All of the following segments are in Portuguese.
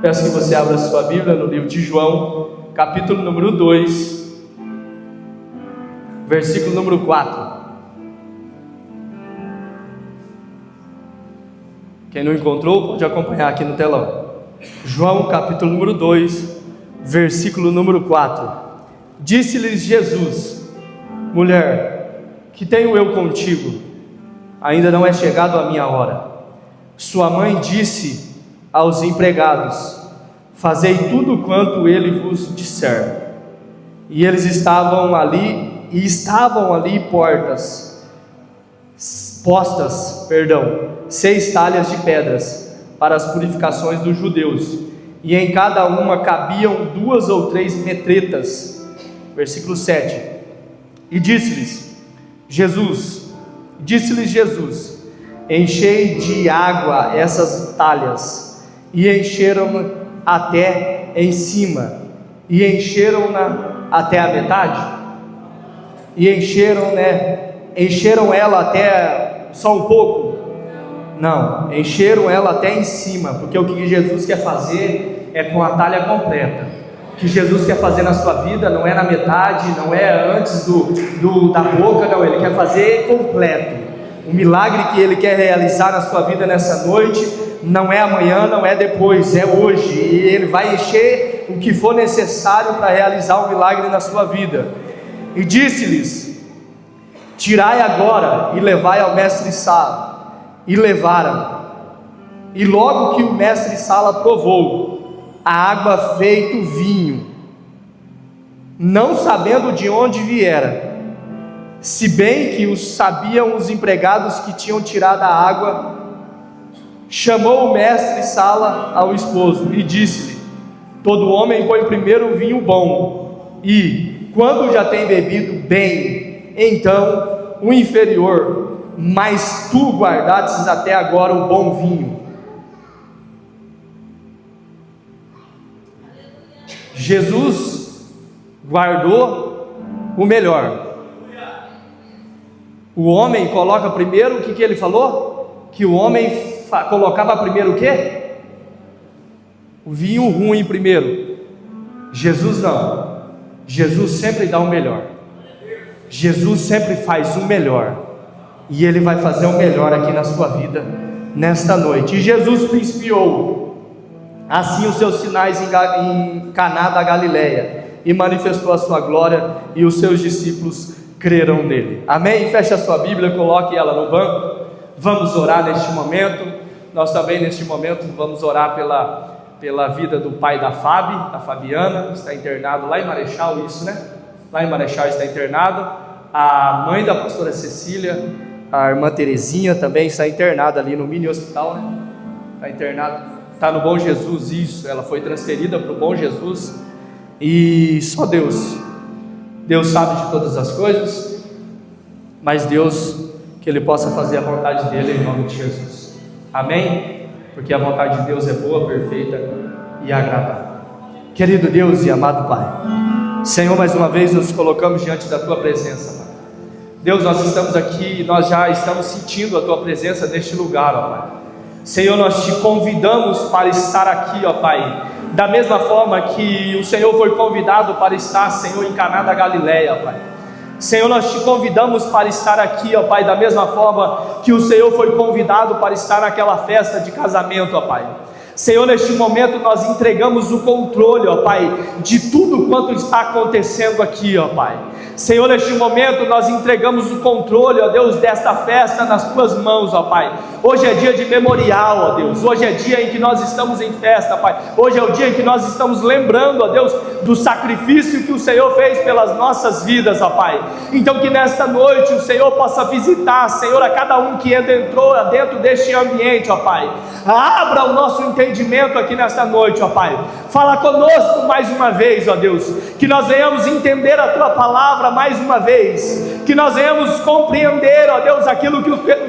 Peço que você abra sua Bíblia no livro de João, capítulo número 2, versículo número 4. Quem não encontrou, pode acompanhar aqui no telão. João, capítulo número 2, versículo número 4. Disse-lhes Jesus: mulher, que tenho eu contigo? Ainda não é chegado a minha hora. Sua mãe disse aos empregados: fazei tudo quanto ele vos disser. E eles estavam ali postas 6 talhas de pedras para as purificações dos judeus, e em cada uma cabiam 2 ou 3 metretas. Versículo 7. E disse-lhes Jesus: enchei de água essas talhas. E encheram até em cima. E encheram-na até a metade. E encheram ela até só um pouco. Não, encheram ela até em cima, porque o que Jesus quer fazer é com a talha completa. O que Jesus quer fazer na sua vida não é na metade, não é antes da boca, não, Ele quer fazer completo. O milagre que Ele quer realizar na sua vida nessa noite não é amanhã, não é depois, é hoje. E Ele vai encher o que for necessário para realizar o milagre na sua vida. E disse-lhes: tirai agora e levai ao mestre-sala. E levaram. E logo que o mestre-sala provou a água feito vinho, não sabendo de onde viera, se bem que sabiam os empregados que tinham tirado a água, chamou o mestre-sala ao esposo e disse-lhe: todo homem põe primeiro o vinho bom, e quando já tem bebido bem, então o inferior, mas tu guardastes até agora o bom vinho. Jesus guardou o melhor. O homem coloca primeiro, o que ele falou? Que o homem colocava primeiro o quê? O vinho ruim primeiro. Jesus não. Jesus sempre dá o melhor. Jesus sempre faz o melhor. E Ele vai fazer o melhor aqui na sua vida nesta noite. E Jesus principiou assim os seus sinais em Caná da Galileia, e manifestou a sua glória, e os seus discípulos creram nele. Amém? Feche a sua Bíblia, coloque ela no banco. Vamos orar neste momento. Nós também neste momento vamos orar pela vida do pai da Fabiana, que está internado lá em Marechal, isso, né? Lá em Marechal está internado. A mãe da pastora Cecília, a irmã Terezinha, também está internada ali no mini hospital, né? Está internada, está no Bom Jesus, isso. Ela foi transferida para o Bom Jesus. E só Deus sabe de todas as coisas, mas Deus, que Ele possa fazer a vontade dEle em nome de Jesus. Amém? Porque a vontade de Deus é boa, perfeita e agradável. Querido Deus e amado Pai, Senhor, mais uma vez nos colocamos diante da Tua presença, Pai. Deus, nós estamos aqui, nós já estamos sentindo a Tua presença neste lugar, ó Pai. Senhor, nós Te convidamos para estar aqui, ó Pai, da mesma forma que o Senhor foi convidado para estar, Senhor, em Caná da Galileia, Pai. Senhor, nós Te convidamos para estar aqui, ó Pai, da mesma forma que o Senhor foi convidado para estar naquela festa de casamento, ó Pai. Senhor, neste momento nós entregamos o controle, ó Pai, de tudo quanto está acontecendo aqui, ó Pai. Senhor, neste momento nós entregamos o controle, ó Deus, desta festa nas Tuas mãos, ó Pai. Hoje é dia de memorial, ó Deus. Hoje é dia em que nós estamos em festa, Pai. Hoje é o dia em que nós estamos lembrando, ó Deus, do sacrifício que o Senhor fez pelas nossas vidas, ó Pai. Então que nesta noite o Senhor possa visitar, Senhor, a cada um que entrou dentro deste ambiente, ó Pai. Abra o nosso entendimento aqui nesta noite, ó Pai. Fala conosco mais uma vez, ó Deus. Que nós venhamos entender a Tua palavra palavra mais uma vez, que nós venhamos compreender, ó Deus, aquilo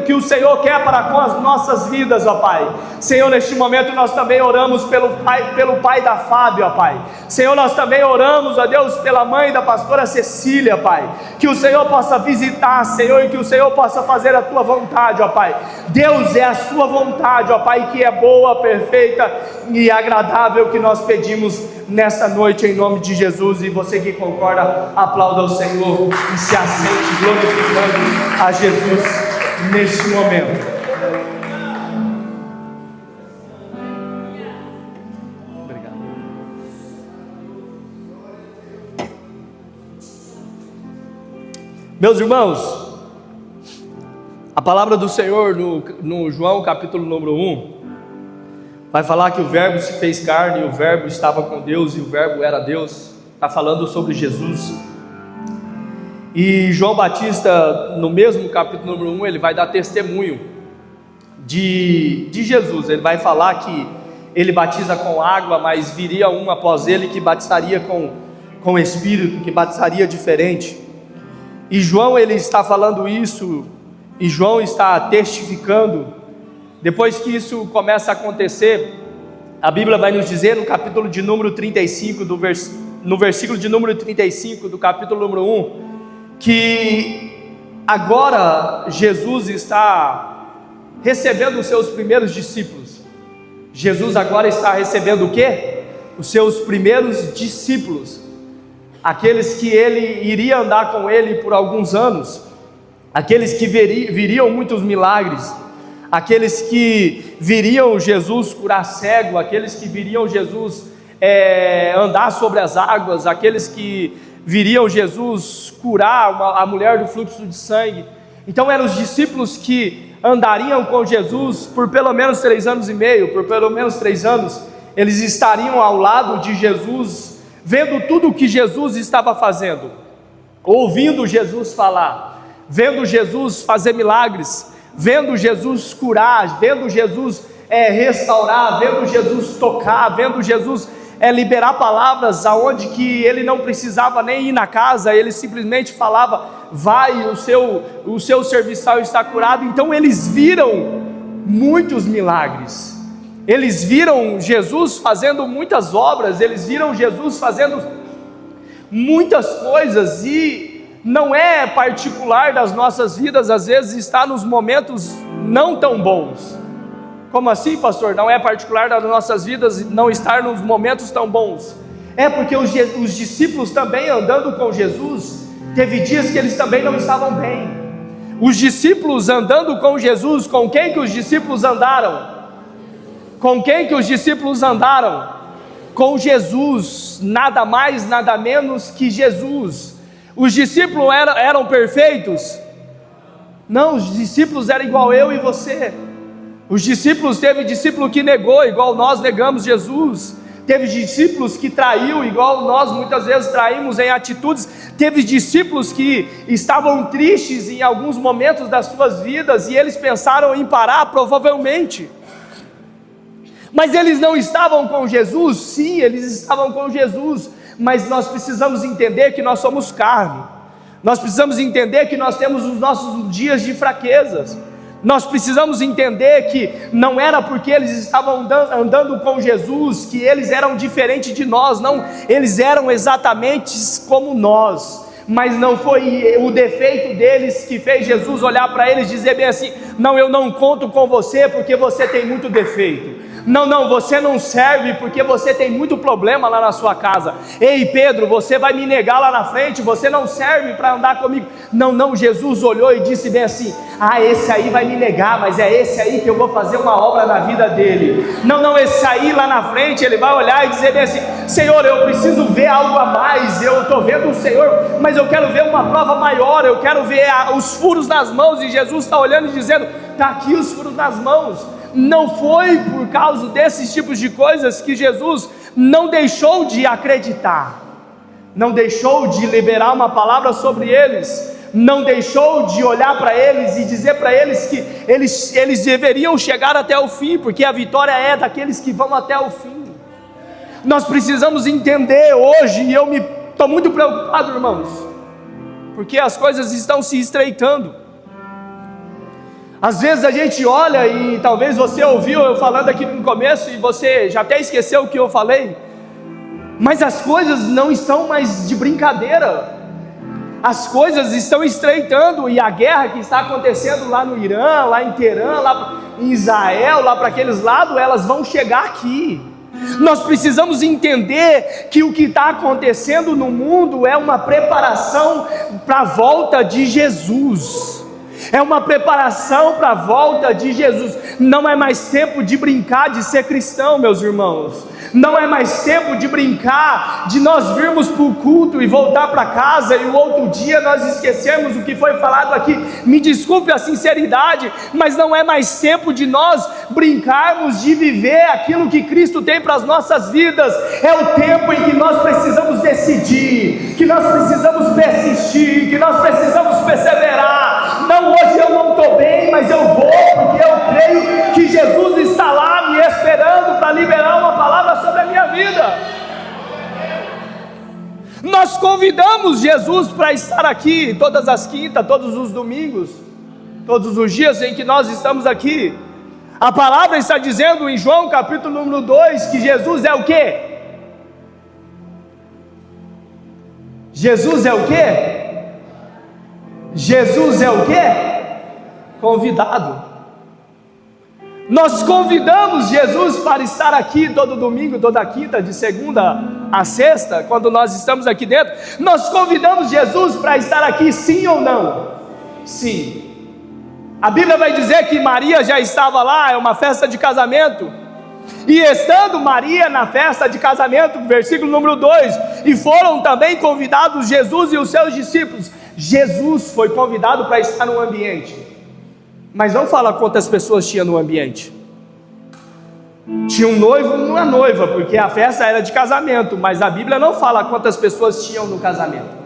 que o Senhor quer para com as nossas vidas, ó Pai. Senhor, neste momento nós também oramos pelo pai da Fábio, ó Pai. Senhor, nós também oramos, ó Deus, pela mãe da pastora Cecília, Pai. Que o Senhor possa visitar, Senhor, e que o Senhor possa fazer a tua vontade, ó Pai. Deus, é a sua vontade, ó Pai, que é boa, perfeita e agradável, que nós pedimos nesta noite, em nome de Jesus. E você que concorda, aplauda o Senhor e se assente glorificando a Jesus neste momento. Obrigado. Meus irmãos, a palavra do Senhor no João capítulo número 1 vai falar que o verbo se fez carne, e o verbo estava com Deus, e o verbo era Deus. Está falando sobre Jesus. E João Batista, no mesmo capítulo número 1, ele vai dar testemunho de Jesus. Ele vai falar que ele batiza com água, mas viria um após ele que batizaria com Espírito, que batizaria diferente. E João, ele está falando isso, e João está testificando. Depois que isso começa a acontecer, a Bíblia vai nos dizer no capítulo de número 35, no versículo de número 35 do capítulo número 1, que agora Jesus está recebendo os seus primeiros discípulos. Jesus agora está recebendo o quê? Os seus primeiros discípulos, aqueles que ele iria andar com ele por alguns anos, aqueles que viriam muitos milagres, aqueles que viriam Jesus curar cego, aqueles que viriam Jesus andar sobre as águas, aqueles que viriam Jesus curar a mulher do fluxo de sangue. Então eram os discípulos que andariam com Jesus por pelo menos 3 anos e meio, por pelo menos 3 anos, eles estariam ao lado de Jesus, vendo tudo o que Jesus estava fazendo, ouvindo Jesus falar, vendo Jesus fazer milagres, vendo Jesus curar, vendo Jesus restaurar, vendo Jesus tocar, vendo Jesus liberar palavras aonde que ele não precisava nem ir na casa, ele simplesmente falava, vai, o seu serviçal está curado. Então eles viram muitos milagres, eles viram Jesus fazendo muitas obras, eles viram Jesus fazendo muitas coisas. E não é particular das nossas vidas, às vezes, estar nos momentos não tão bons. Como assim, pastor? Não é particular das nossas vidas não estar nos momentos tão bons? É porque os discípulos também andando com Jesus, teve dias que eles também não estavam bem. Os discípulos andando com Jesus, com quem que os discípulos andaram? Com quem que os discípulos andaram? Com Jesus, nada mais, nada menos que Jesus. Os discípulos eram perfeitos? Não, os discípulos eram igual eu e você. Os discípulos, teve discípulo que negou, igual nós negamos Jesus. Teve discípulos que traiu, igual nós muitas vezes traímos em atitudes. Teve discípulos que estavam tristes em alguns momentos das suas vidas, e eles pensaram em parar, provavelmente. Mas eles não estavam com Jesus? Sim, eles estavam com Jesus. Mas nós precisamos entender que nós somos carne, nós precisamos entender que nós temos os nossos dias de fraquezas, nós precisamos entender que não era porque eles estavam andando com Jesus que eles eram diferentes de nós, não, eles eram exatamente como nós, mas não foi o defeito deles que fez Jesus olhar para eles e dizer bem assim, não, eu não conto com você porque você tem muito defeito. Não, você não serve porque você tem muito problema lá na sua casa. Ei Pedro, você vai me negar lá na frente, você não serve para andar comigo. Não, Jesus olhou e disse bem assim, esse aí vai me negar, mas é esse aí que eu vou fazer uma obra na vida dele. Não, esse aí lá na frente, ele vai olhar e dizer bem assim, Senhor, eu preciso ver algo a mais, eu estou vendo o Senhor, mas eu quero ver uma prova maior, eu quero ver os furos nas mãos. E Jesus está olhando e dizendo, está aqui os furos nas mãos. Não foi por causa desses tipos de coisas que Jesus não deixou de acreditar, não deixou de liberar uma palavra sobre eles, não deixou de olhar para eles e dizer para eles que eles deveriam chegar até o fim, porque a vitória é daqueles que vão até o fim. Nós precisamos entender hoje, e eu estou muito preocupado, irmãos, porque as coisas estão se estreitando. Às vezes a gente olha e talvez você ouviu eu falando aqui no começo e você já até esqueceu o que eu falei, mas as coisas não estão mais de brincadeira, as coisas estão estreitando, e a guerra que está acontecendo lá no Irã, lá em Teherã, lá em Israel, lá para aqueles lados, elas vão chegar aqui. Nós precisamos entender que o que está acontecendo no mundo é uma preparação para a volta de Jesus. É uma preparação para a volta de Jesus. Não é mais tempo de brincar de ser cristão, meus irmãos. Não é mais tempo de brincar, de nós virmos para o culto e voltar para casa e o outro dia nós esquecemos o que foi falado aqui. Me desculpe a sinceridade, mas não é mais tempo de nós brincarmos de viver aquilo que Cristo tem para as nossas vidas. É o tempo em que nós precisamos decidir, que nós precisamos persistir, que nós precisamos perseverar. Não, hoje eu não estou bem, mas eu vou, porque eu creio que Jesus está lá me esperando para liberar uma palavra sobre a minha vida. Nós convidamos Jesus para estar aqui todas as quintas, todos os domingos, todos os dias em que nós estamos aqui. A palavra está dizendo em João capítulo número 2 que Jesus é o quê? Jesus é o quê? Jesus é o quê? Convidado. Nós convidamos Jesus para estar aqui todo domingo, toda quinta, de segunda a sexta, quando nós estamos aqui dentro. Nós convidamos Jesus para estar aqui, sim ou não? Sim. A Bíblia vai dizer que Maria já estava lá, é uma festa de casamento. E estando Maria na festa de casamento, versículo número 2, e foram também convidados Jesus e os seus discípulos. Jesus foi convidado para estar no ambiente, mas não fala quantas pessoas tinha no ambiente. Tinha um noivo e uma noiva, porque a festa era de casamento, mas a Bíblia não fala quantas pessoas tinham no casamento.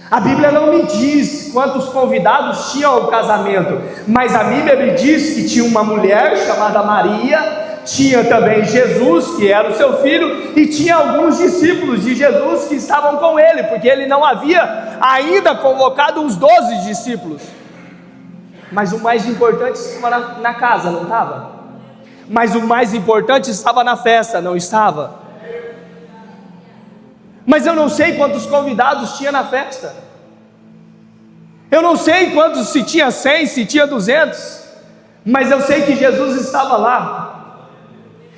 A Bíblia não me diz quantos convidados tinham ao casamento, mas a Bíblia me diz que tinha uma mulher chamada Maria, tinha também Jesus, que era o seu filho, e tinha alguns discípulos de Jesus que estavam com ele, porque ele não havia ainda convocado os 12 discípulos. Mas o mais importante estava na casa, não estava? Mas o mais importante estava na festa, não estava? Mas eu não sei quantos convidados tinha na festa. Eu não sei quantos, se tinha 100, se tinha 200. Mas eu sei que Jesus estava lá.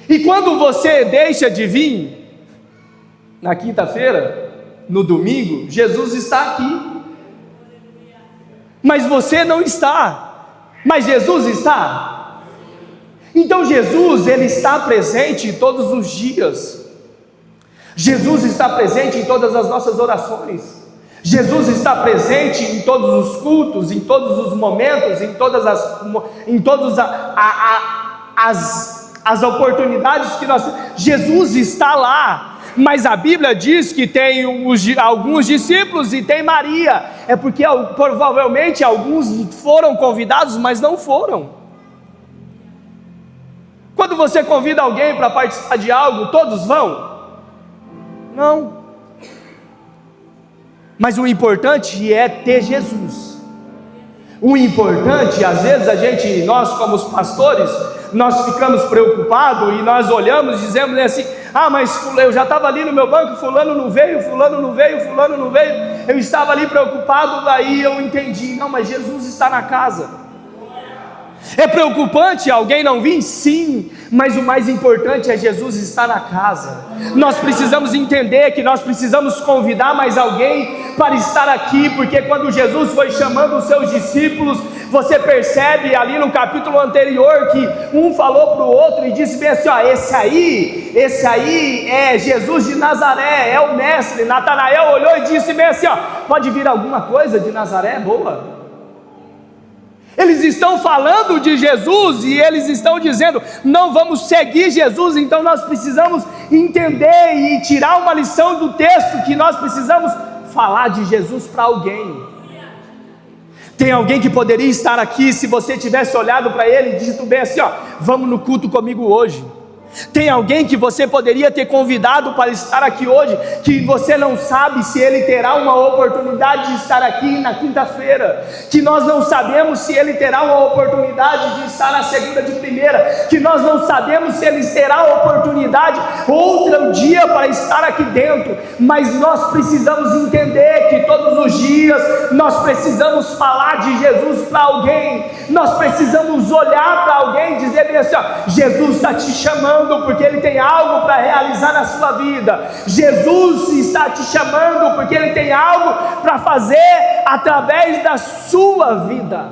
E quando você deixa de vir na quinta-feira, no domingo, Jesus está aqui. Mas você não está. Mas Jesus está. Então Jesus, ele está presente todos os dias. Jesus está presente em todas as nossas orações. Jesus está presente em todos os cultos, em todos os momentos, em todas as oportunidades que nós... Jesus está lá. Mas a Bíblia diz que tem alguns discípulos e tem Maria. É porque provavelmente alguns foram convidados, mas não foram. Quando você convida alguém para participar de algo, todos vão? Não. Mas o importante é ter Jesus. O importante, às vezes nós como os pastores, nós ficamos preocupados e nós olhamos e dizemos assim: ah, mas eu já estava ali no meu banco, fulano não veio, fulano não veio, fulano não veio. Eu estava ali preocupado, daí eu entendi, não, mas Jesus está na casa. É preocupante alguém não vir? Sim, mas o mais importante é Jesus estar na casa. Nós precisamos entender que nós precisamos convidar mais alguém para estar aqui, porque quando Jesus foi chamando os seus discípulos, você percebe ali no capítulo anterior que um falou para o outro e disse bem assim: ó, esse aí é Jesus de Nazaré, é o mestre. Natanael olhou e disse bem assim: ó, pode vir alguma coisa de Nazaré boa? Eles estão falando de Jesus e eles estão dizendo: não vamos seguir Jesus. Então nós precisamos entender e tirar uma lição do texto, que nós precisamos falar de Jesus para alguém. Tem alguém que poderia estar aqui, se você tivesse olhado para ele e dito bem assim: ó, vamos no culto comigo hoje. Tem alguém que você poderia ter convidado para estar aqui hoje, que você não sabe se ele terá uma oportunidade de estar aqui na quinta-feira, que nós não sabemos se ele terá uma oportunidade de estar na segunda de primeira, que nós não sabemos se ele terá oportunidade outro dia para estar aqui dentro, mas nós precisamos entender que todos os dias nós precisamos falar de Jesus para alguém, nós precisamos olhar para alguém e dizer bem assim, ó, Jesus está te chamando, porque Ele tem algo para realizar na sua vida. Jesus está te chamando porque Ele tem algo para fazer através da sua vida.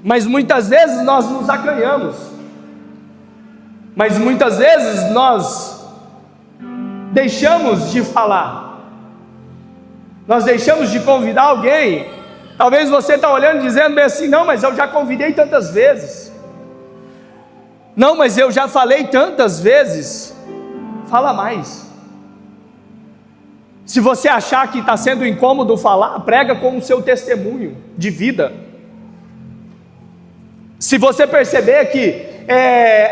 Mas muitas vezes nós nos acanhamos, mas muitas vezes nós deixamos de falar, nós deixamos de convidar alguém. Talvez você está olhando e dizendo bem assim, não, mas eu já convidei tantas vezes. Não, mas eu já falei tantas vezes. Fala mais. Se você achar que está sendo incômodo falar, prega com o seu testemunho de vida. Se você perceber que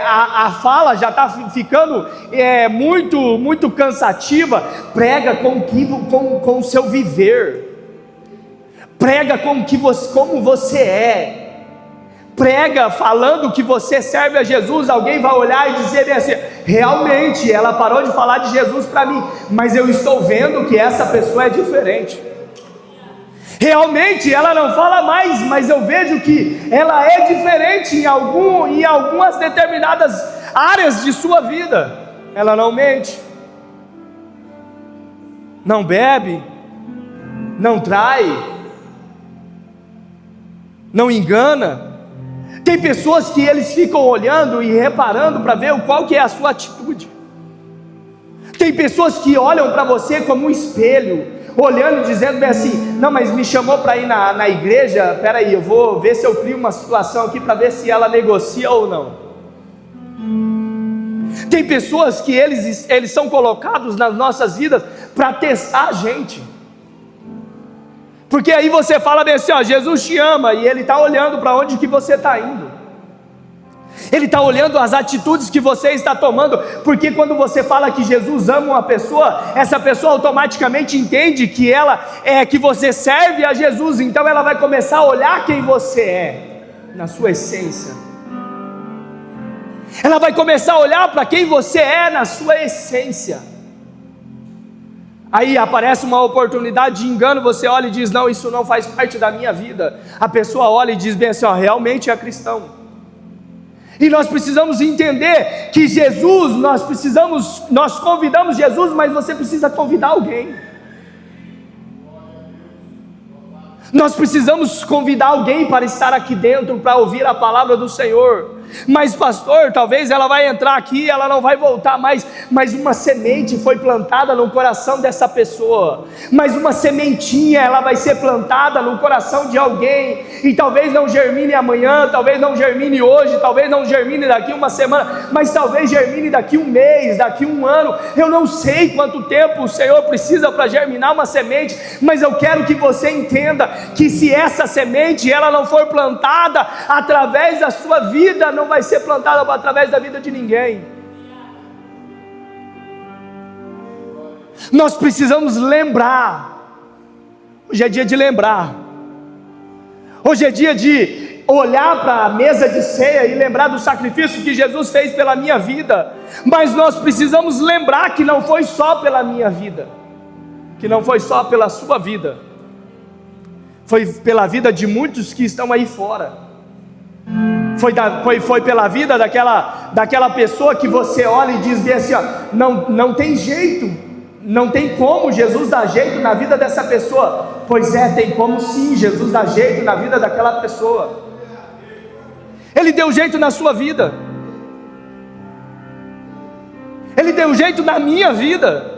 a fala já está ficando muito cansativa, prega com o seu viver. Prega como você é. Prega falando que você serve a Jesus. Alguém vai olhar e dizer assim, realmente ela parou de falar de Jesus para mim, mas eu estou vendo que essa pessoa é diferente. Realmente ela não fala mais, mas eu vejo que ela é diferente em algumas determinadas áreas de sua vida. Ela não mente, não bebe, não trai, não engana. Tem pessoas que eles ficam olhando e reparando para ver qual que é a sua atitude. Tem pessoas que olham para você como um espelho, olhando e dizendo bem assim, não, mas me chamou para ir na igreja, peraí, eu vou ver se eu crio uma situação aqui para ver se ela negocia ou não. Tem pessoas que eles são colocados nas nossas vidas para testar a gente. Porque aí você fala bem assim, ó, Jesus te ama, e Ele está olhando para onde que você está indo. Ele está olhando as atitudes que você está tomando, porque quando você fala que Jesus ama uma pessoa, essa pessoa automaticamente entende que você serve a Jesus, então ela vai começar a olhar quem você é, na sua essência. Ela vai começar a olhar para quem você é na sua essência. Aí aparece uma oportunidade de engano, você olha e diz, não, isso não faz parte da minha vida. A pessoa olha e diz bem assim, ó, realmente é cristão. E nós precisamos entender que Jesus, nós convidamos Jesus, mas você precisa convidar alguém. Nós precisamos convidar alguém para estar aqui dentro, para ouvir a palavra do Senhor. Mas pastor, talvez ela vai entrar aqui, ela não vai voltar mais, mas uma semente foi plantada no coração dessa pessoa, mas uma sementinha, ela vai ser plantada no coração de alguém, e talvez não germine amanhã, talvez não germine hoje, talvez não germine daqui uma semana, mas talvez germine daqui um mês, daqui um ano. Eu não sei quanto tempo o Senhor precisa para germinar uma semente, mas eu quero que você entenda que se essa semente ela não for plantada através da sua vida, não vai ser plantada através da vida de ninguém. Nós precisamos lembrar. Hoje é dia de lembrar. Hoje é dia de olhar para a mesa de ceia e lembrar do sacrifício que Jesus fez pela minha vida. Mas nós precisamos lembrar que não foi só pela minha vida, que não foi só pela sua vida, foi pela vida de muitos que estão aí fora. Foi pela vida daquela pessoa que você olha e diz bem assim, ó, não tem jeito, não tem como Jesus dar jeito na vida dessa pessoa. Pois é, tem como sim, Jesus dá jeito na vida daquela pessoa. Ele deu jeito na sua vida, Ele deu jeito na minha vida.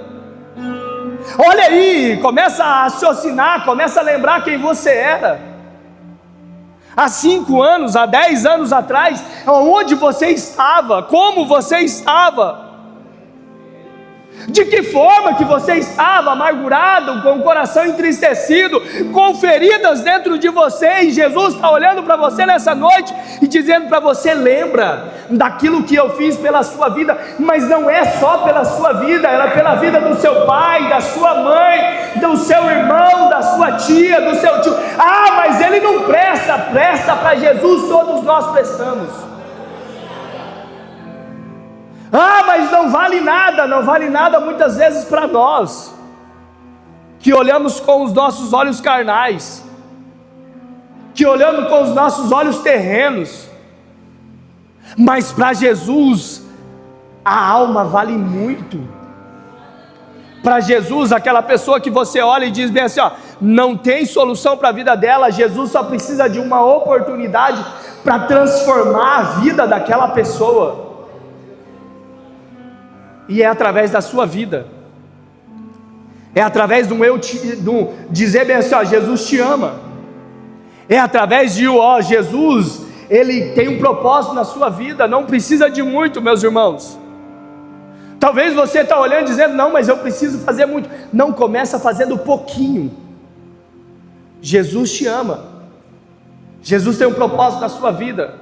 Olha aí, começa a raciocinar, começa a lembrar quem você era. Há 5 anos, há 10 anos atrás, onde você estava, como você estava. De que forma que você estava amargurado, com o coração entristecido, com feridas dentro de você, e Jesus está olhando para você nessa noite e dizendo para você: lembra daquilo que eu fiz pela sua vida. Mas não é só pela sua vida, era pela vida do seu pai, da sua mãe, do seu irmão, da sua tia, do seu tio. Ah, mas ele não presta. Presta para Jesus, todos nós prestamos. Ah, mas não vale nada muitas vezes para nós, que olhamos com os nossos olhos carnais, que olhamos com os nossos olhos terrenos, mas para Jesus, a alma vale muito. Para Jesus, aquela pessoa que você olha e diz bem assim, ó, não tem solução para a vida dela, Jesus só precisa de uma oportunidade para transformar a vida daquela pessoa. E é através da sua vida, é através do dizer bem assim, ó, Jesus te ama, é através de, ó, Jesus, Ele tem um propósito na sua vida, não precisa de muito, meus irmãos. Talvez você está olhando e dizendo, não, mas eu preciso fazer muito. Não, começa fazendo pouquinho. Jesus te ama, Jesus tem um propósito na sua vida.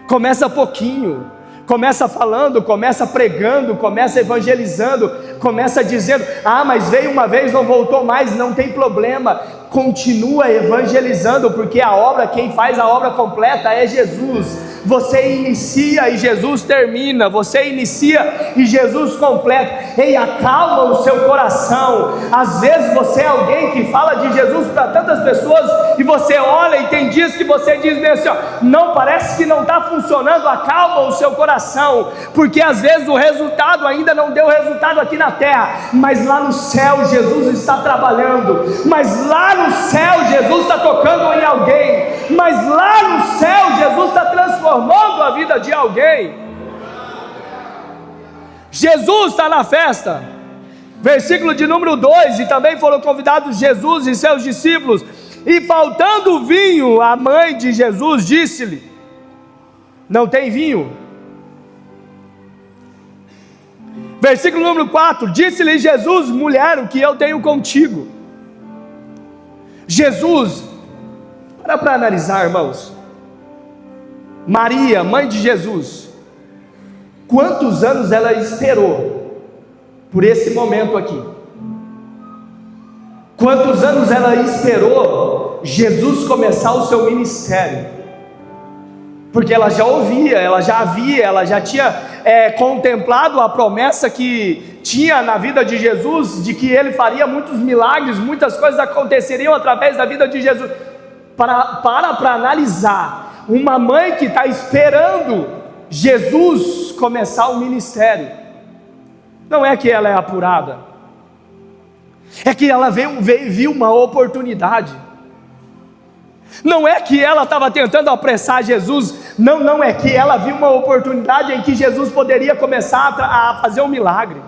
Começa pouquinho, começa falando, começa pregando, começa evangelizando, começa dizendo, ah, mas veio uma vez, não voltou mais, não tem problema, continua evangelizando, porque a obra, quem faz a obra completa é Jesus. Você inicia e Jesus termina, você inicia e Jesus completa. Ei, acalma o seu coração. Às vezes você é alguém que fala de Jesus para tantas pessoas e você olha e tem dias que você diz bem assim, ó, não, parece que não está funcionando. Acalma o seu coração, porque às vezes o resultado ainda não deu resultado aqui na terra, mas lá no céu Jesus está trabalhando, mas lá no céu Jesus está tocando em alguém, mas lá no céu Jesus está transformando a vida de alguém. Jesus está na festa, versículo de número 2, e também foram convidados Jesus e seus discípulos, e faltando vinho, a mãe de Jesus disse-lhe, não tem vinho. Versículo número 4, disse-lhe Jesus, mulher, o que eu tenho contigo? Jesus, para analisar, irmãos, Maria, mãe de Jesus, quantos anos ela esperou por esse momento aqui? Quantos anos ela esperou Jesus começar o seu ministério? Porque ela já ouvia, ela já via, ela já tinha contemplado a promessa que tinha na vida de Jesus, de que ele faria muitos milagres, muitas coisas aconteceriam através da vida de Jesus. Para analisar, uma mãe que está esperando Jesus começar o ministério, não é que ela é apurada, é que ela viu uma oportunidade. Não é que ela estava tentando apressar Jesus, não é que ela viu uma oportunidade em que Jesus poderia começar a fazer um milagre.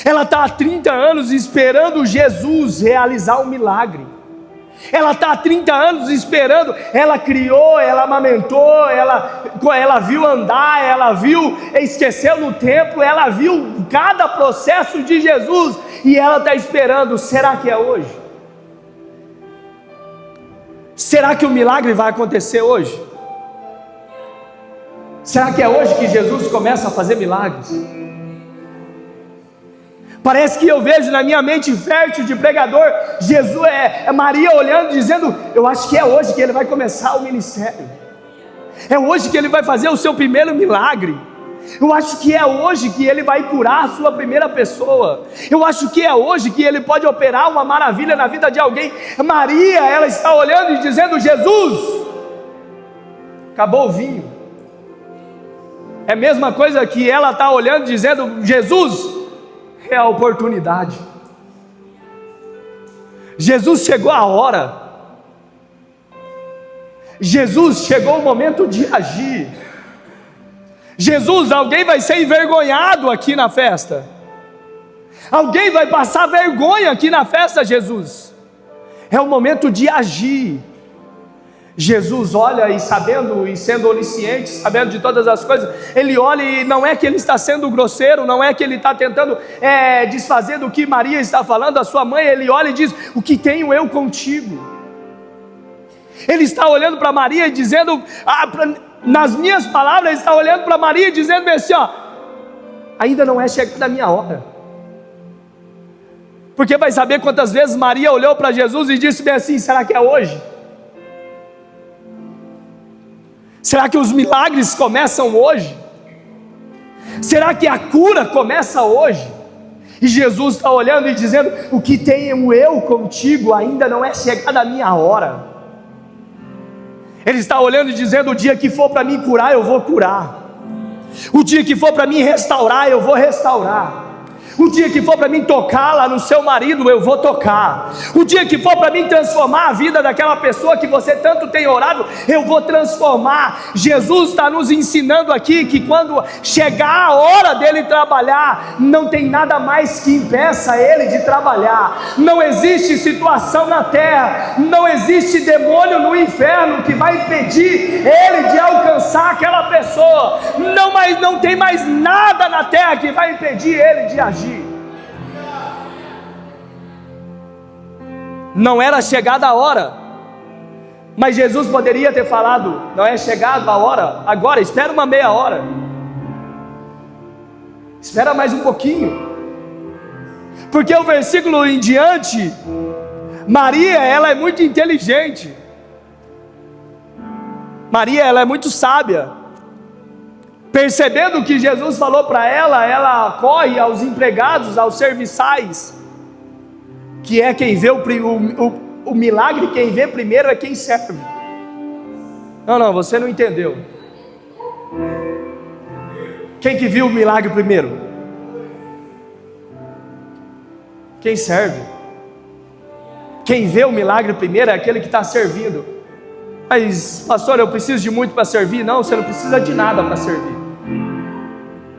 Ela está há 30 anos esperando Jesus realizar um milagre. Ela está há 30 anos esperando, ela criou, ela amamentou, ela viu andar, ela viu, esqueceu no templo, ela viu cada processo de Jesus, e ela está esperando, será que é hoje? Será que o milagre vai acontecer hoje? Será que é hoje que Jesus começa a fazer milagres? Parece que eu vejo na minha mente fértil de pregador, Jesus, Maria olhando, dizendo, eu acho que é hoje que ele vai começar o ministério, é hoje que ele vai fazer o seu primeiro milagre, eu acho que é hoje que ele vai curar a sua primeira pessoa, eu acho que é hoje que ele pode operar uma maravilha na vida de alguém. Maria, ela está olhando e dizendo, Jesus, acabou o vinho. É a mesma coisa que ela está olhando e dizendo, Jesus, é a oportunidade. Jesus, chegou a hora. Jesus, chegou o momento de agir. Jesus, alguém vai ser envergonhado aqui na festa. Alguém vai passar vergonha aqui na festa, Jesus. É o momento de agir. Jesus olha e sabendo, e sendo onisciente, sabendo de todas as coisas, ele olha e não é que ele está sendo grosseiro, não é que ele está tentando desfazer do que Maria está falando, a sua mãe, ele olha e diz: o que tenho eu contigo? Ele está olhando para Maria e dizendo, nas minhas palavras, ele está olhando para Maria e dizendo assim, ó, ainda não é chegada a minha hora. Porque vai saber quantas vezes Maria olhou para Jesus e disse bem assim: será que é hoje? Será que os milagres começam hoje? Será que a cura começa hoje? E Jesus está olhando e dizendo: o que tenho eu contigo, ainda não é chegada a minha hora. Ele está olhando e dizendo: o dia que for para mim curar, eu vou curar. O dia que for para mim restaurar, eu vou restaurar. O dia que for para mim tocar lá no seu marido, eu vou tocar. O dia que for para mim transformar a vida daquela pessoa que você tanto tem orado, eu vou transformar. Jesus está nos ensinando aqui que quando chegar a hora dele trabalhar, não tem nada mais que impeça ele de trabalhar. Não existe situação na terra, não existe demônio no inferno que vai impedir ele de alcançar aquela pessoa. Não tem mais nada na terra que vai impedir ele de agir. Não era chegada a hora, mas Jesus poderia ter falado: não é chegada a hora, agora espera uma meia hora, espera mais um pouquinho, porque o versículo em diante, Maria, ela é muito inteligente, Maria, ela é muito sábia. Percebendo o que Jesus falou para ela, ela corre aos empregados, aos serviçais, que é quem vê o milagre, quem vê primeiro é quem serve. Não, você não entendeu. Quem que viu o milagre primeiro? Quem serve. Quem vê o milagre primeiro é aquele que está servindo. Mas, pastor, eu preciso de muito para servir? Não, você não precisa de nada para servir.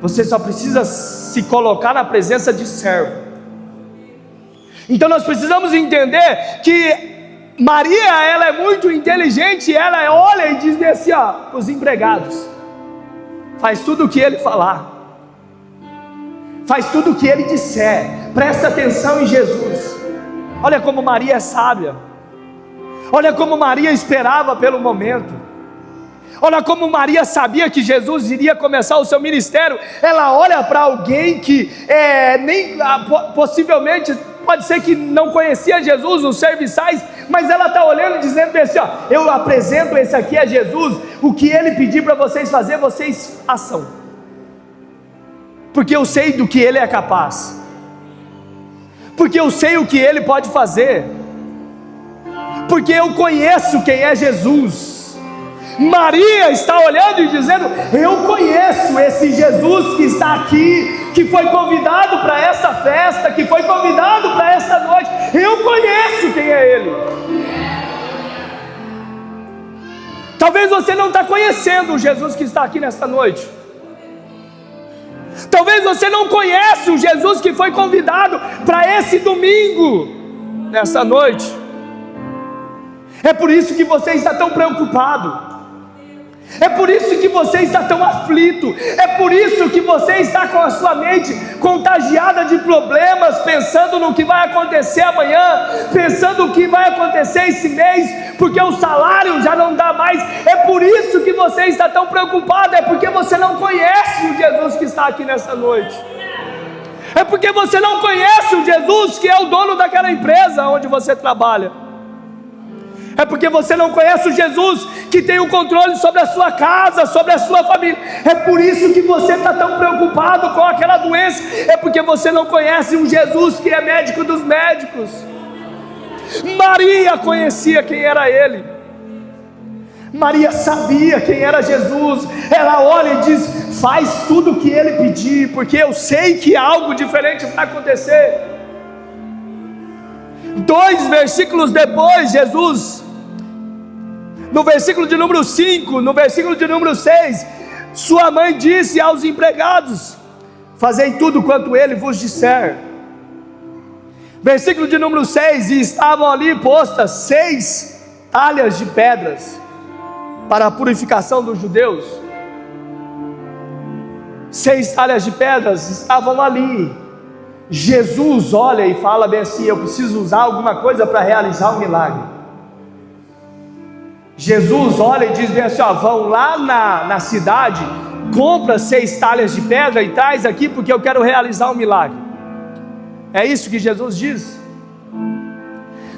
Você só precisa se colocar na presença de servo. Então nós precisamos entender que Maria, ela é muito inteligente. Ela olha e diz assim, ó, para os empregados: faz tudo o que ele falar, faz tudo o que ele disser, presta atenção em Jesus. Olha como Maria é sábia, olha como Maria esperava pelo momento, olha como Maria sabia que Jesus iria começar o seu ministério. Ela olha para alguém que possivelmente pode ser que não conhecia Jesus, os serviçais, mas ela está olhando e dizendo assim, ó, eu apresento esse aqui a Jesus, o que ele pedir para vocês fazer, vocês façam, porque eu sei do que ele é capaz, porque eu sei o que ele pode fazer, porque eu conheço quem é Jesus. Maria está olhando e dizendo: eu conheço esse Jesus que está aqui, que foi convidado para essa festa, que foi convidado para essa noite. Eu conheço quem é ele. Talvez você não está conhecendo o Jesus que está aqui nesta noite. Talvez você não conhece o Jesus que foi convidado para esse domingo, nessa noite. É por isso que você está tão preocupado. É por isso que você está tão aflito. É por isso que você está com a sua mente contagiada de problemas, pensando no que vai acontecer amanhã, pensando o que vai acontecer esse mês, porque o salário já não dá mais. É por isso que você está tão preocupado. É porque você não conhece o Jesus que está aqui nessa noite. É porque você não conhece o Jesus que é o dono daquela empresa onde você trabalha. É porque você não conhece o Jesus que tem o controle sobre a sua casa, sobre a sua família. É por isso que você está tão preocupado com aquela doença. É porque você não conhece um Jesus que é médico dos médicos. Maria conhecia quem era ele. Maria sabia quem era Jesus. Ela olha e diz: faz tudo o que ele pedir, porque eu sei que algo diferente vai acontecer. 2 versículos depois, Jesus, no versículo de número 5, no versículo de número 6, sua mãe disse aos empregados: fazei tudo quanto ele vos disser. Versículo de número 6, e estavam ali postas 6 talhas de pedras, para a purificação dos judeus. 6 talhas de pedras estavam ali. Jesus olha e fala bem assim: eu preciso usar alguma coisa para realizar o milagre. Jesus olha e diz bem assim: ó, vão lá na cidade, compra 6 talhas de pedra e traz aqui, porque eu quero realizar o milagre. É isso que Jesus diz.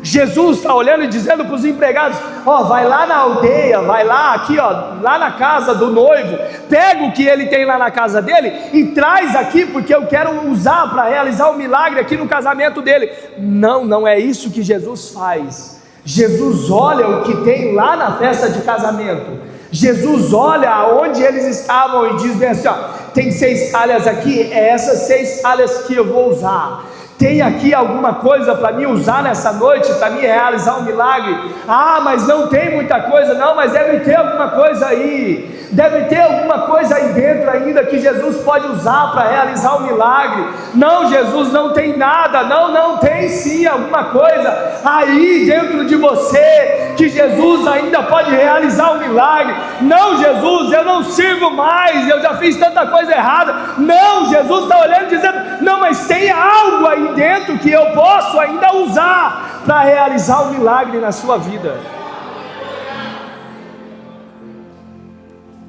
Jesus está olhando e dizendo para os empregados: ó, vai lá na aldeia, vai lá aqui, ó, lá na casa do noivo, pega o que ele tem lá na casa dele e traz aqui, porque eu quero usar para realizar o milagre aqui no casamento dele. Não é isso que Jesus faz. Jesus olha o que tem lá na festa de casamento. Jesus olha aonde eles estavam e diz bem assim: ó, tem 6 talhas aqui, é essas 6 talhas que eu vou usar. Tem aqui alguma coisa para me usar nessa noite, para me realizar um milagre? Ah, mas não tem muita coisa. Não, mas deve ter alguma coisa aí. Deve ter alguma coisa aí dentro ainda que Jesus pode usar para realizar um milagre. Não, Jesus, não tem nada. Não, tem sim alguma coisa aí dentro de você que Jesus ainda pode realizar um milagre. Não, Jesus, eu não sirvo mais, eu já fiz tanta coisa errada. Não, Jesus está olhando e dizendo: não, mas tem algo aí dentro que eu posso ainda usar para realizar um milagre na sua vida.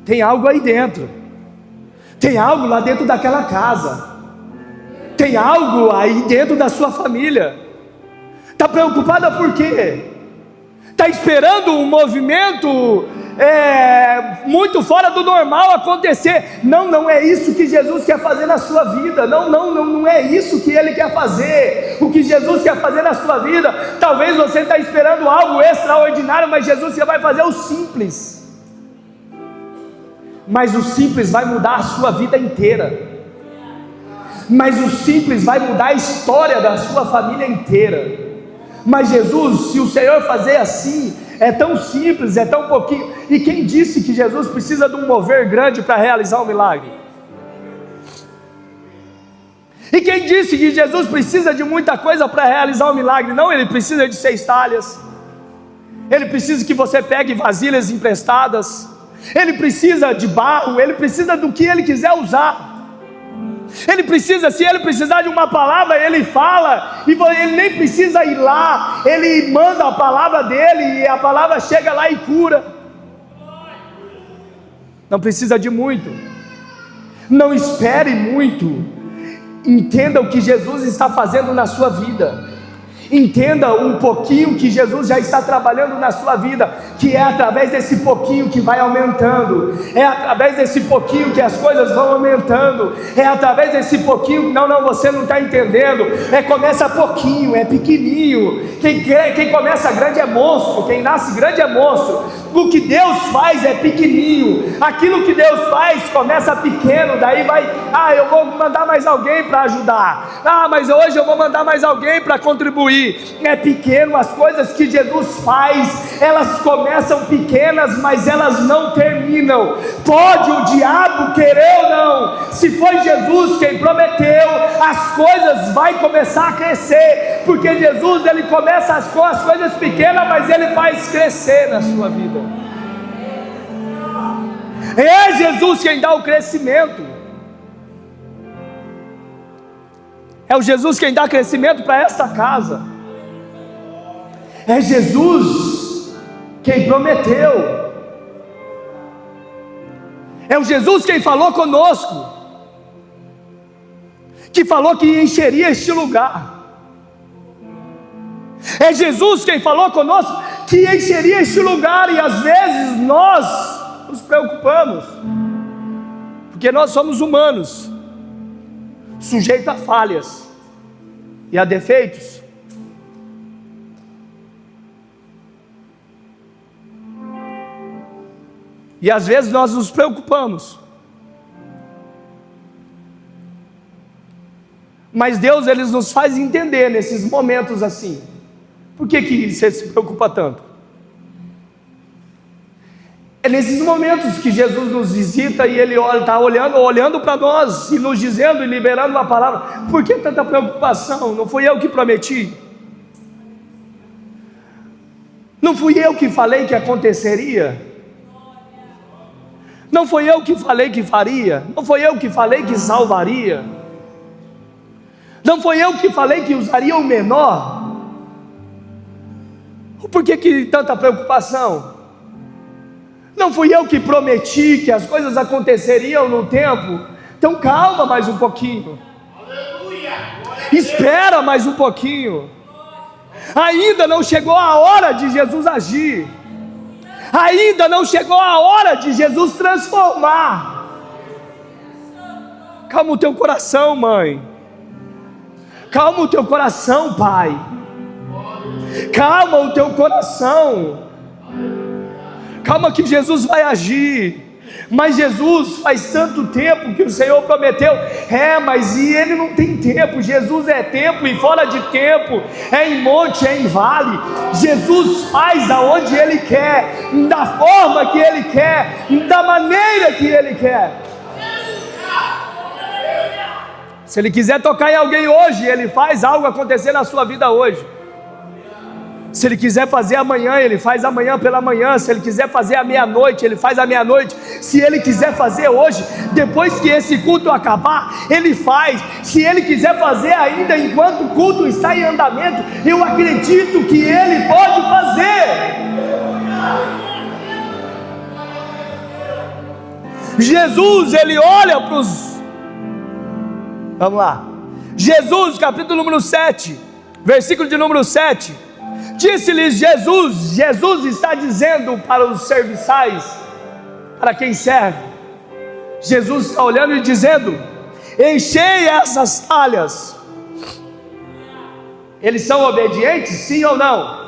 Tem algo aí dentro. Tem algo lá dentro daquela casa. Tem algo aí dentro da sua família. Está preocupada por quê? Está esperando um movimento muito fora do normal acontecer. Não é isso que Jesus quer fazer na sua vida. Não é isso que Ele quer fazer. O que Jesus quer fazer na sua vida, talvez você está esperando algo extraordinário, mas Jesus vai fazer o simples. Mas o simples vai mudar a sua vida inteira. Mas o simples vai mudar a história da sua família inteira. Mas Jesus, se o Senhor fazer assim, é tão simples, é tão pouquinho. E quem disse que Jesus precisa de um mover grande para realizar um milagre? E quem disse que Jesus precisa de muita coisa para realizar um milagre? Não, Ele precisa de 6 talhas. Ele precisa que você pegue vasilhas emprestadas. Ele precisa de barro. Ele precisa do que Ele quiser usar. Ele precisa, se Ele precisar de uma palavra, Ele fala, e Ele nem precisa ir lá, Ele manda a palavra dEle, e a palavra chega lá e cura. Não precisa de muito. Não espere muito. Entenda o que Jesus está fazendo na sua vida. Entenda um pouquinho que Jesus já está trabalhando na sua vida, que é através desse pouquinho que vai aumentando, é através desse pouquinho que as coisas vão aumentando, é através desse pouquinho. Não, você não está entendendo. Começa pouquinho, é pequenininho. Quem começa grande é monstro, quem nasce grande é monstro. O que Deus faz é pequenininho. Aquilo que Deus faz começa pequeno, daí vai: eu vou mandar mais alguém para ajudar. Mas hoje eu vou mandar mais alguém para contribuir. É pequeno. As coisas que Jesus faz, elas começam pequenas, mas elas não terminam. Pode o diabo querer ou não, se foi Jesus quem prometeu, as coisas vão começar a crescer, porque Jesus, Ele começa com as coisas pequenas, mas Ele faz crescer na sua vida. É Jesus quem dá o crescimento. É o Jesus quem dá crescimento para esta casa. É Jesus quem prometeu. É o Jesus quem falou conosco, que falou que encheria este lugar. É Jesus quem falou conosco que encheria este lugar. E às vezes nós nos preocupamos, porque nós somos humanos, sujeito a falhas e a defeitos. E às vezes nós nos preocupamos. Mas Deus, Ele nos faz entender nesses momentos assim. Por que você se preocupa tanto? É nesses momentos que Jesus nos visita e Ele está olhando para nós e nos dizendo e liberando uma palavra. Por que tanta preocupação? Não fui eu que prometi? Não fui eu que falei que aconteceria? Não foi eu que falei que faria, não foi eu que falei que salvaria, não foi eu que falei que usaria o menor. Por que tanta preocupação? Não fui eu que prometi que as coisas aconteceriam no tempo. Então calma mais um pouquinho, espera mais um pouquinho. Ainda não chegou a hora de Jesus agir, ainda não chegou a hora de Jesus transformar. Calma o teu coração, mãe, calma o teu coração, pai, calma o teu coração, calma que Jesus vai agir. Mas Jesus, faz tanto tempo que o Senhor prometeu, mas e Ele não tem tempo. Jesus é tempo e fora de tempo, é em monte, é em vale. Jesus faz aonde Ele quer, da forma que Ele quer, da maneira que Ele quer. Se Ele quiser tocar em alguém hoje, Ele faz algo acontecer na sua vida hoje. Se Ele quiser fazer amanhã, Ele faz amanhã pela manhã. Se Ele quiser fazer à meia-noite, Ele faz à meia-noite. Se Ele quiser fazer hoje, depois que esse culto acabar, Ele faz. Se Ele quiser fazer ainda enquanto o culto está em andamento, eu acredito que Ele pode fazer. Jesus, Ele olha para os... Vamos lá. Jesus, capítulo número 7, versículo de número 7. Disse-lhes Jesus está dizendo para os serviçais, para quem serve. Jesus está olhando e dizendo: enchei essas talhas. Eles são obedientes, sim ou não?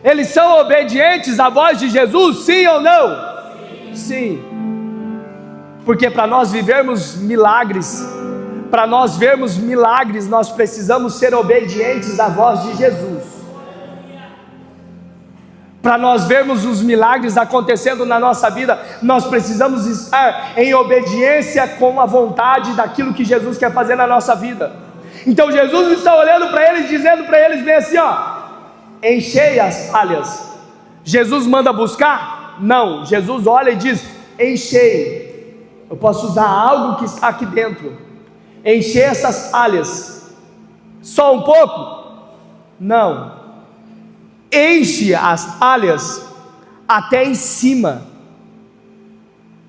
Eles são obedientes à voz de Jesus, sim ou não? Sim. Porque para nós vivermos milagres, para nós vermos milagres, nós precisamos ser obedientes à voz de Jesus. Para nós vermos os milagres acontecendo na nossa vida, nós precisamos estar em obediência com a vontade daquilo que Jesus quer fazer na nossa vida. Então Jesus está olhando para eles, dizendo para eles bem assim, enchei as talhas. Jesus manda buscar? Não, Jesus olha e diz, enchei. Eu posso usar algo que está aqui dentro. Encher essas talhas. Só um pouco? Não. Enche as talhas até em cima.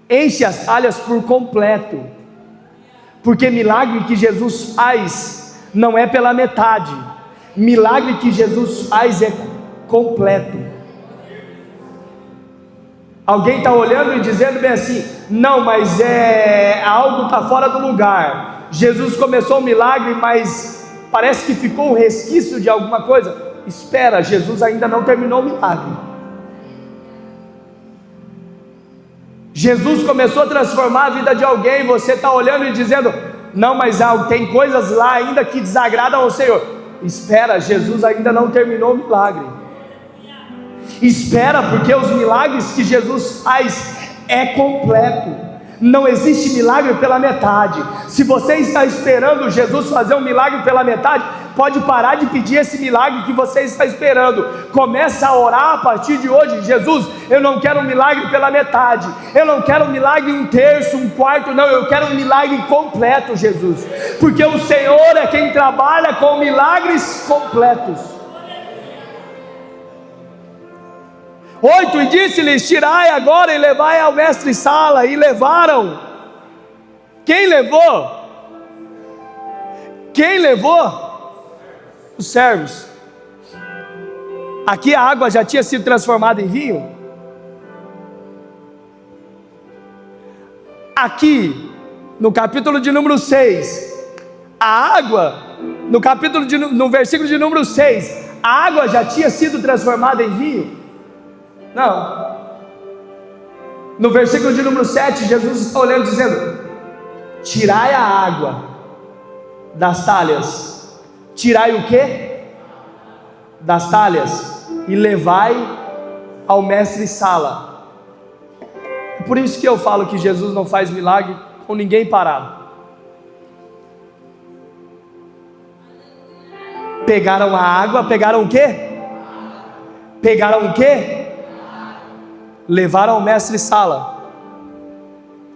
Enche as talhas por completo. Porque milagre que Jesus faz não é pela metade. Milagre que Jesus faz é completo. Alguém está olhando e dizendo bem assim, não, mas algo está fora do lugar. Jesus começou um milagre, mas parece que ficou um resquício de alguma coisa. Espera, Jesus ainda não terminou o milagre. Jesus começou a transformar a vida de alguém. Você está olhando e dizendo, não, mas tem coisas lá ainda que desagradam ao Senhor. Espera, Jesus ainda não terminou o milagre. Espera, porque os milagres que Jesus faz é completo. Não existe milagre pela metade. Se você está esperando Jesus fazer um milagre pela metade, pode parar de pedir esse milagre que você está esperando. Começa a orar a partir de hoje. Jesus, eu não quero um milagre pela metade, eu não quero um milagre um terço, um quarto, não, eu quero um milagre completo, Jesus, porque o Senhor é quem trabalha com milagres completos. 8, e disse-lhes, tirai agora e levai ao mestre-sala. E levaram. Quem levou? Quem levou? Os servos. Aqui a água já tinha sido transformada em vinho. Aqui, no capítulo de número 6, a água, no versículo de número 6, a água já tinha sido transformada em vinho? Não. No versículo de número 7, Jesus está olhando dizendo, tirai a água das talhas. Tirai o quê? Das talhas. E levai ao mestre-sala. É por isso que eu falo que Jesus não faz milagre com ninguém parado. Pegaram a água, pegaram o quê? Pegaram o quê? Levaram ao mestre-sala.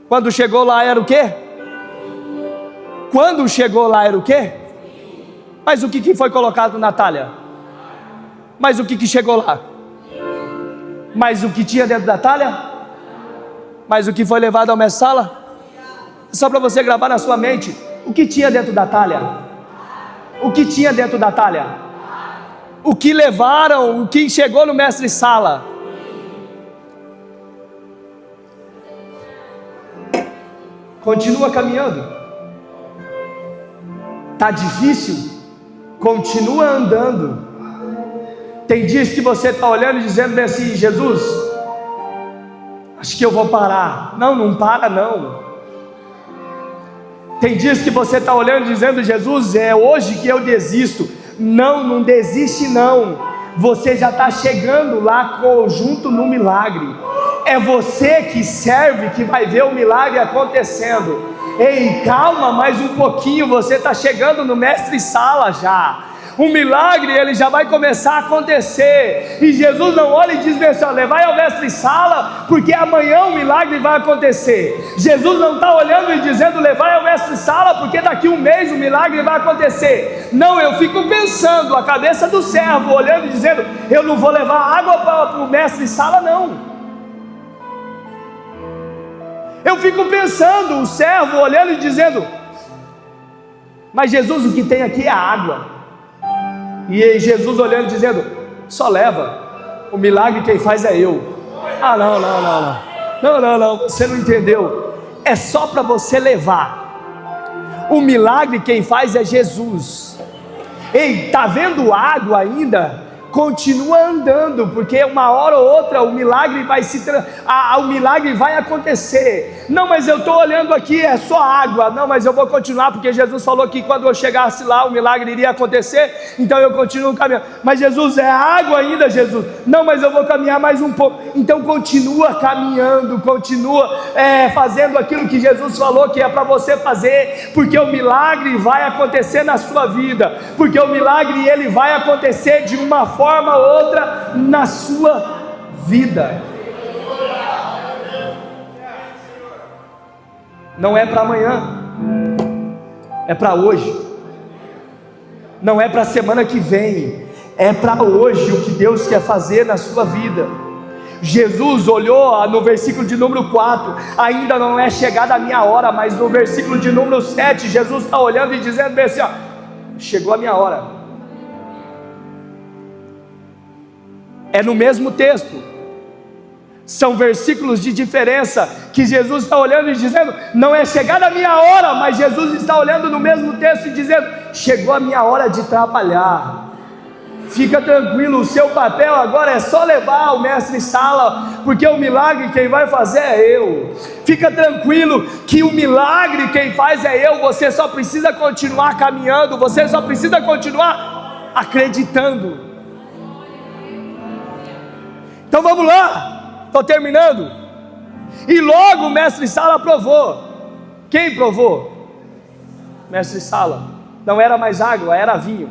Quando chegou lá era o quê? Quando chegou lá era o quê? Mas o que foi colocado na talha? Mas o que chegou lá? Mas o que tinha dentro da talha? Mas o que foi levado ao mestre-sala? Só para você gravar na sua mente, o que tinha dentro da talha? O que tinha dentro da talha? O que levaram, o que chegou no mestre-sala? Continua caminhando. Tá difícil? Continua andando. Tem dias que você está olhando e dizendo bem assim: Jesus, acho que eu vou parar. Não, não para não. Tem dias que você está olhando e dizendo: Jesus, é hoje que eu desisto. Não, não desiste não. Você já está chegando lá junto no milagre. É você que serve, que vai ver o milagre acontecendo. Ei, calma mais um pouquinho, você está chegando no mestre-sala já. O milagre ele já vai começar a acontecer. E Jesus não olha e diz assim: levai ao mestre-sala, porque amanhã o milagre vai acontecer. Jesus não está olhando e dizendo: levai ao mestre-sala, porque daqui um mês o milagre vai acontecer. Não, eu fico pensando, a cabeça do servo olhando e dizendo: eu não vou levar água para o mestre-sala não. Eu fico pensando, o servo olhando e dizendo: mas Jesus, o que tem aqui é a água. E Jesus olhando e dizendo: só leva, o milagre quem faz é eu. Ah, não, você não entendeu. É só para você levar. O milagre quem faz é Jesus. Ei, tá vendo água ainda? Continua andando, porque uma hora ou outra o milagre vai o milagre vai acontecer. Não, mas eu estou olhando aqui, é só água. Não, mas eu vou continuar, porque Jesus falou que quando eu chegasse lá o milagre iria acontecer. Então eu continuo caminhando. Mas Jesus, é água ainda, Jesus? Não, mas eu vou caminhar mais um pouco. Então continua caminhando, continua fazendo aquilo que Jesus falou que é para você fazer, porque o milagre vai acontecer na sua vida, porque o milagre ele vai acontecer de uma forma ou outra na sua vida. Não é para amanhã, é para hoje. Não é para a semana que vem, é para hoje o que Deus quer fazer na sua vida. Jesus olhou no versículo de número 4, ainda não é chegada a minha hora, mas no versículo de número 7, Jesus está olhando e dizendo bem assim: chegou a minha hora. É no mesmo texto, são versículos de diferença, que Jesus está olhando e dizendo: não é chegada a minha hora, mas Jesus está olhando no mesmo texto e dizendo: chegou a minha hora de trabalhar. Fica tranquilo, o seu papel agora é só levar o mestre-sala, porque o milagre quem vai fazer é eu. Fica tranquilo que o milagre quem faz é eu. Você só precisa continuar caminhando, você só precisa continuar acreditando. Então vamos lá, estou terminando. E logo o mestre-sala provou. Quem provou? Mestre-sala. Não era mais água, era vinho.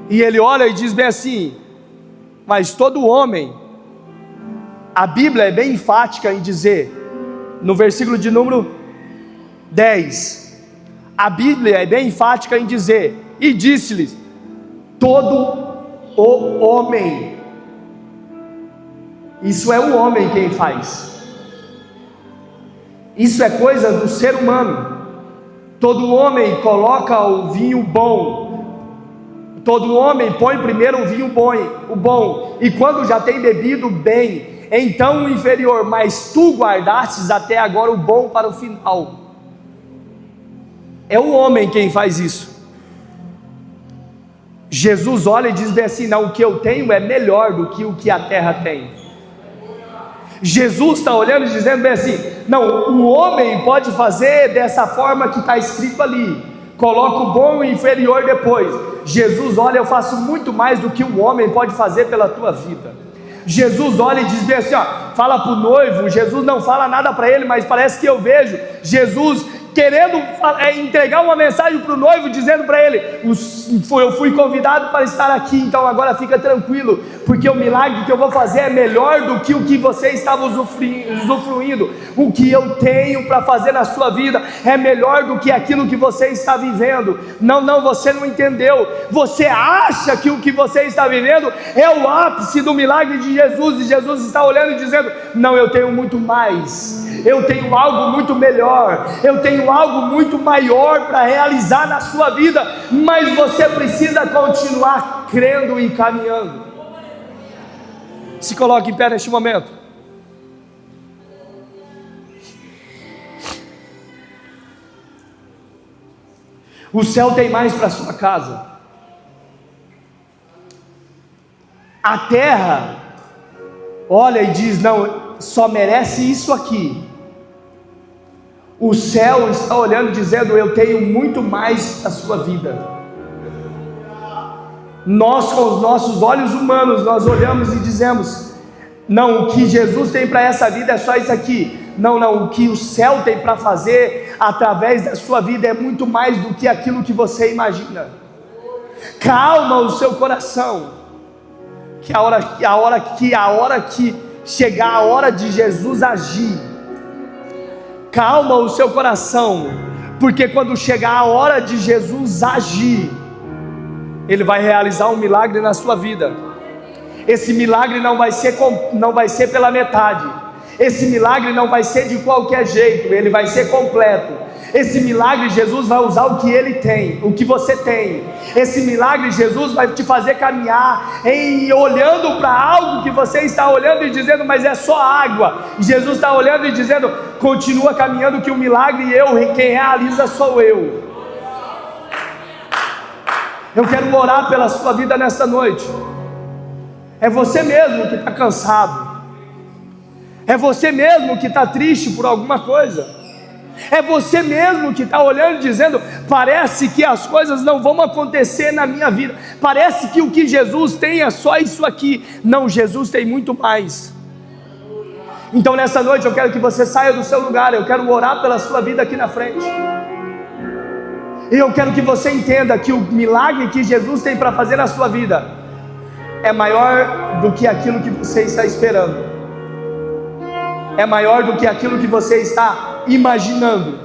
E ele olha e diz bem assim: mas todo homem, a Bíblia é bem enfática em dizer, no versículo de número 10, a Bíblia é bem enfática em dizer: e disse-lhes, todo o homem. Isso é o homem quem faz. Isso é coisa do ser humano. Todo homem coloca o vinho bom. Todo homem põe primeiro o vinho bom. E quando já tem bebido bem, então o inferior. Mas tu guardastes até agora o bom para o final. É o homem quem faz isso. Jesus olha e diz bem assim: não, o que eu tenho é melhor do que o que a terra tem. Jesus está olhando e dizendo bem assim: não, o homem pode fazer dessa forma que está escrito ali, coloca o bom e o inferior depois. Jesus olha: eu faço muito mais do que o homem pode fazer pela tua vida. Jesus olha e diz bem assim, fala para o noivo. Jesus não fala nada para ele, mas parece que eu vejo Jesus querendo entregar uma mensagem para o noivo, dizendo para ele: eu fui convidado para estar aqui, então agora fica tranquilo, porque o milagre que eu vou fazer é melhor do que o que você estava usufruindo. O que eu tenho para fazer na sua vida é melhor do que aquilo que você está vivendo. Não, você não entendeu. Você acha que o que você está vivendo é o ápice do milagre de Jesus, e Jesus está olhando e dizendo: não, eu tenho muito mais. Eu tenho algo muito melhor, eu tenho algo muito maior para realizar na sua vida, mas você precisa continuar crendo e caminhando. Se coloque em pé neste momento. O céu tem mais para a sua casa. A terra olha e diz: não, só merece isso aqui. O céu está olhando e dizendo: eu tenho muito mais para a sua vida. Nós, com os nossos olhos humanos, nós olhamos e dizemos: não, o que Jesus tem para essa vida é só isso aqui. Não, o que o céu tem para fazer através da sua vida é muito mais do que aquilo que você imagina. Calma o seu coração, que a hora que chegar a hora de Jesus agir, calma o seu coração, porque quando chegar a hora de Jesus agir, Ele vai realizar um milagre na sua vida. Esse milagre não vai ser pela metade. Esse milagre não vai ser de qualquer jeito, ele vai ser completo. Esse milagre Jesus vai usar o que Ele tem, o que você tem. Esse milagre Jesus vai te fazer caminhar olhando para algo que você está olhando e dizendo: mas é só água. Jesus está olhando e dizendo: continua caminhando, que o milagre quem realiza sou eu. Eu quero orar pela sua vida nesta noite. É você mesmo que está cansado, é você mesmo que está triste por alguma coisa, é você mesmo que está olhando e dizendo: parece que as coisas não vão acontecer na minha vida, parece que o que Jesus tem é só isso aqui. Não, Jesus tem muito mais. Então nessa noite eu quero que você saia do seu lugar, eu quero orar pela sua vida aqui na frente, e eu quero que você entenda que o milagre que Jesus tem para fazer na sua vida é maior do que aquilo que você está esperando, é maior do que aquilo que você está imaginando.